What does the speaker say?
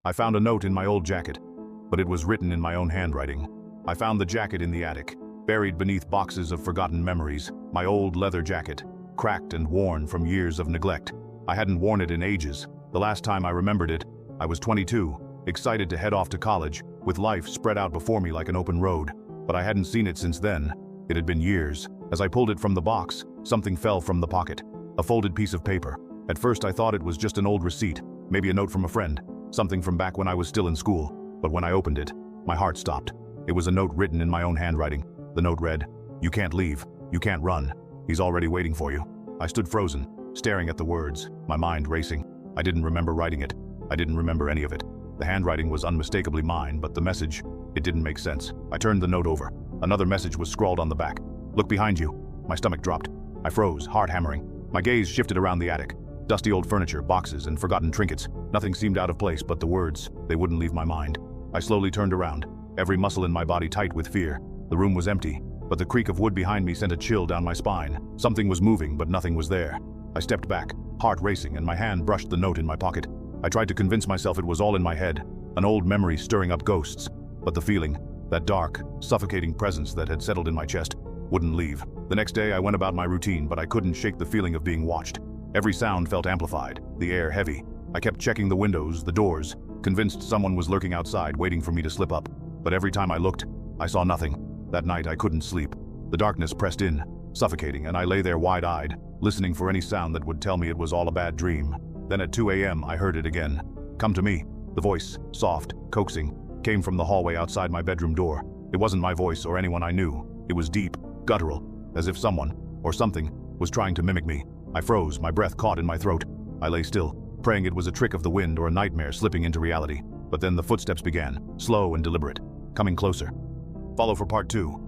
I found a note in my old jacket, but it was written in my own handwriting. I found the jacket in the attic, buried beneath boxes of forgotten memories. My old leather jacket, cracked and worn from years of neglect. I hadn't worn it in ages. The last time I remembered it, I was 22, excited to head off to college, with life spread out before me like an open road. But I hadn't seen it since then. It had been years. As I pulled it from the box, something fell from the pocket. A folded piece of paper. At first I thought it was just an old receipt, maybe a note from a friend, something from back when I was still in school. But when I opened it, my heart stopped. It was a note written in my own handwriting. The note read, "You can't leave. You can't run. He's already waiting for you." I stood frozen, staring at the words, my mind racing. I didn't remember writing it. I didn't remember any of it. The handwriting was unmistakably mine, but the message, it didn't make sense. I turned the note over. Another message was scrawled on the back. "Look behind you." My stomach dropped. I froze, heart hammering. My gaze shifted around the attic. Dusty old furniture, boxes, and forgotten trinkets. Nothing seemed out of place, but the words, they wouldn't leave my mind. I slowly turned around, every muscle in my body tight with fear. The room was empty, but the creak of wood behind me sent a chill down my spine. Something was moving, but nothing was there. I stepped back, heart racing, and my hand brushed the note in my pocket. I tried to convince myself it was all in my head, an old memory stirring up ghosts. But the feeling, that dark, suffocating presence that had settled in my chest, wouldn't leave. The next day I went about my routine, but I couldn't shake the feeling of being watched. Every sound felt amplified, the air heavy. I kept checking the windows, the doors, convinced someone was lurking outside, waiting for me to slip up. But every time I looked, I saw nothing. That night I couldn't sleep. The darkness pressed in, suffocating, and I lay there wide-eyed, listening for any sound that would tell me it was all a bad dream. Then at 2 a.m. I heard it again. "Come to me." The voice, soft, coaxing, came from the hallway outside my bedroom door. It wasn't my voice or anyone I knew. It was deep, guttural, as if someone, or something, was trying to mimic me. I froze, my breath caught in my throat. I lay still, praying it was a trick of the wind or a nightmare slipping into reality. But then the footsteps began, slow and deliberate, coming closer. Follow for part 2.